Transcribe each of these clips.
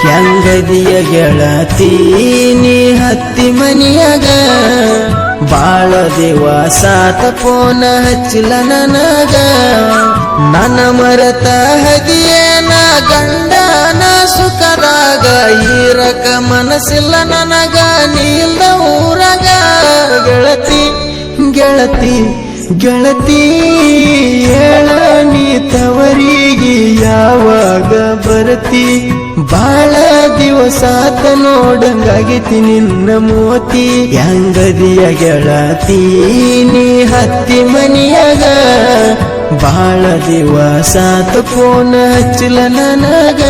ಹೆಂಗದಿಯ ಗೆಳತಿ ನೀ ಹತ್ತಿ ಮನಿಯಾಗ ಬಾಳ ದಿವಸಾತ ಫೋನ ಹಚ್ಚಿಲ್ಲ ನನಗ ನನ್ನ ಮರತ ಹದಿಯೇನ ಗಂಡನ ಸುಖದಾಗ ಈರಕ ಮನಸ್ಸಿಲ್ಲ ನನಗ ನೀಲ್ದ ಊರಗ ಗೆಳತಿ ಗೆಳತಿ ಗೆಳತಿ ಹೇಳ ನೀ ತವರಿಗೆ ಯಾವಾಗ ಬರತಿ ಬಾಳ ದಿವಸಾತ ನೋಡಂಗಾಗಿತಿ ನಿನ್ನ ಮೋತಿ ಹೆಂಗದಿಯ ಗೆಳತಿ ನೀ ಹತ್ತಿ ಮನಿಯಾಗ ಬಾಳ ದಿವಸಾತ ಫೋನ ಹಚ್ಚಿಲ್ಲ ನನಗ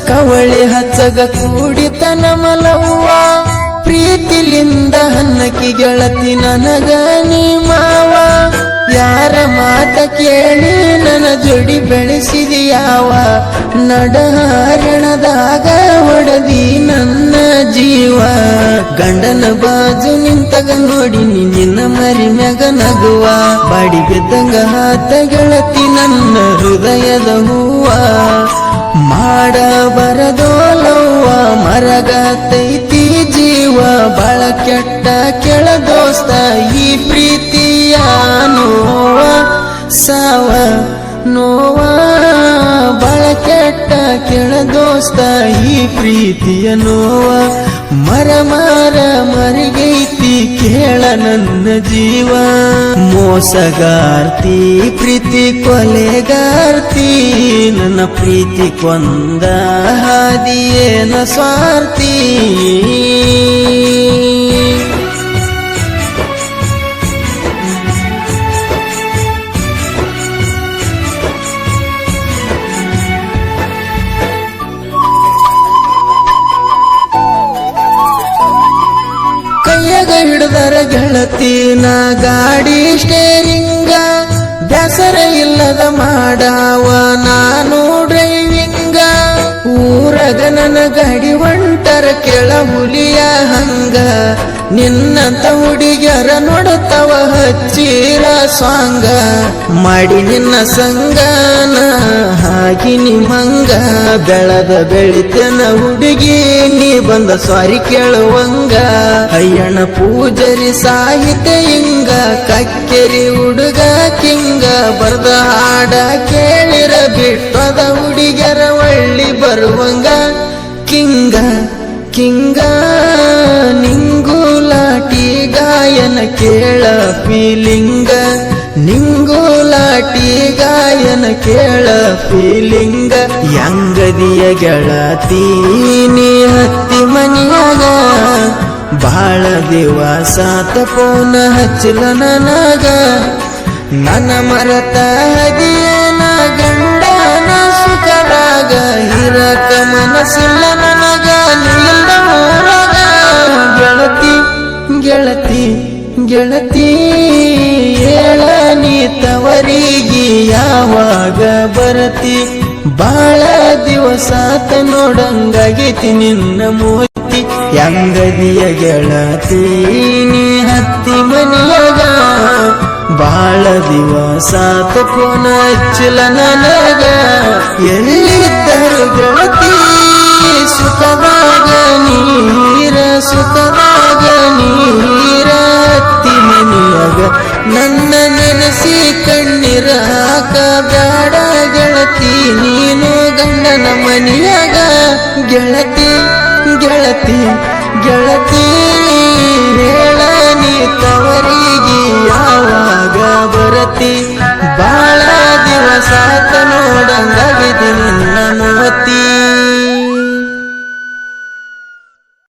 ಕವಳಿ ಹಚ್ಚಗ ಕೂಡಿತನ ಮಲವ್ವ ಪ್ರೀತಿಲಿಂದ ಹನ್ನಕಿ ಗೆಳತಿ ನನಗ ನೀ ಮಾವ ಯಾರ ಮಾತ ಕೇಳಿ ನನ್ನ ಜೋಡಿ ಬೆಳೆಸಿದೆಯಾವ ನಡಹರಣದಾಗ ಹೊಡೆದಿ ನನ್ನ ಜೀವ ಗಂಡನ ಬಾಜು ನಿಂತಗ ನೋಡಿ ನಿನ್ನ ಮರಿ ಮ್ಯಾಗ ನಗುವ ಬಾಡಿ ಬಿದ್ದಂಗ ಹಾತ ಗೆಳತಿ ನನ್ನ ಹೃದಯದ ಹೂವ ಮಾಡ ಬರದೋಲವ್ವ ಮರಗತೈತಿ ಜೀವ ಬಾಳ ಕೆಟ್ಟ ಕೆಳ ದೋಸ್ತ ಈ ಪ್ರೀತಿಯ ನೋವ ಸಾವ ನೋವ ಬಾಳ ಕೆಟ್ಟ ಕೆಳ ದೋಸ್ತ ಈ ಪ್ರೀತಿಯ ನೋವ ಮರ ಮರಿಗೈತಿ ಕೇಳ ನನ್ನ ಜೀವ ಮೋಸಗಾರ್ತಿ ಪ್ರೀತಿ ಕೊಲೆಗಾರ್ತಿ ನನ್ನ ಪ್ರೀತಿ ಕೊಂದ ಹಾದಿಯೇನ ಸ್ವಾರ್ಥಿ ಹಿಡಿದರ ಗೆಳತಿ ನಾ ಗಾಡಿ ಸ್ಟೇರಿಂಗ ಬ್ಯಾಸರ ಇಲ್ಲದ ಮಾಡಾವ ನಾನು ಡ್ರೈವಿಂಗ ಊರಗ ನನ್ನ ಗಾಡಿ ಹೊಂಟರ ಕೆಳ ಹುಲಿಯ ಹಂಗ ನಿನ್ನಂತ ಹುಡುಗಿಯರ ನೋಡುತ್ತವ ಹಚ್ಚಿರ ಸ್ವಾಂಗ ಮಾಡಿ ನಿನ್ನ ಸಂಗನ ಹಾಕಿ ನಿಮ್ಮಂಗ ಬೆಳದ ಬೆಳಿತನ ಹುಡುಗಿ ನೀ ಬಂದ ಸ್ವಾರಿ ಕೇಳುವಂಗ ಅಯ್ಯಣ ಪೂಜರಿ ಸಾಹಿತ್ಯ ಹಿಂಗ ಕಕ್ಕೆರಿ ಹುಡುಗ ಕಿಂಗ ಬರ್ದ ಹಾಡ ಕೇಳಿರ ಬಿಟ್ಟದ ಹುಡುಗಿಯರ ಒಳ್ಳಿ ಬರುವಂಗ ಕಿಂಗ ಕಿಂಗ ನಿಂಗುಲಾಟಿ ಗಾಯನ ಕೇಳ ಫೀಲಿಂಗ ನಿಂಗುಲಾಟಿ ಗಾಯನ ಕೇಳ ಫೀಲಿಂಗ ಹೆಂಗದಿಯ ಗೆಳತಿ ನೀ ಹತ್ತಿ ಮನಿಯಾಗ ಬಾಳ ದಿವಸಾತ ಫೋನ ಹಚ್ಚಿಲ್ಲ ನನಗ ನನ್ನ ಮರತ ಹದಿಯೇನ ಗಂಡನ ಸುಖದಾಗ ಇರಕ ಮನಸ್ಸಿಲ್ಲ ನನಗ ನಿಲ್ದ ಊರಗ ಗೆಳತಿ ಗೆಳತಿ ಗೆಳತಿ ಹೇಳ ನೀ ತವರಿಗೆ ಯಾವಾಗ ಬರತಿ ಬಾಳ ದಿವಸಾತ ನೋಡಂಗಾಗೈತಿ ನಿನ್ನ ಮೋತಿ ಹೆಂಗದಿಯ ಗೆಳತಿ ನೀ ಹತ್ತಿ ಮನಿಯಾಗ ಬಾಳ ದಿವಸಾತ ಫೋನ ಹಚ್ಚಿಲ್ಲ ನನಗ ಎಲ್ಲಿದ್ದರು ಗೆಳತಿ ಸುಖದಾಗ ನೀರ ಸುಖದಾಗ ನೀರ ಹತ್ತಿ ಮನಿಯಾಗ ನನ್ನ ನೆನೆಸಿ ಕಣ್ಣೀರ ಹಾಕ ಬ್ಯಾಡ ಗೆಳತಿ ನೀನು ಗಂಡನ ಮನಿಯಾಗ ಗೆಳತಿ ಗೆಳತಿ ಗೆಳತಿ ಹೇಳ ನೀ ತವರಿಗೆ ಯಾವಾಗ ಬರತಿ ಬಾಳ ದಿವಸಾತ ನೋಡಂಗಾಗಿದ್ದೀನಿ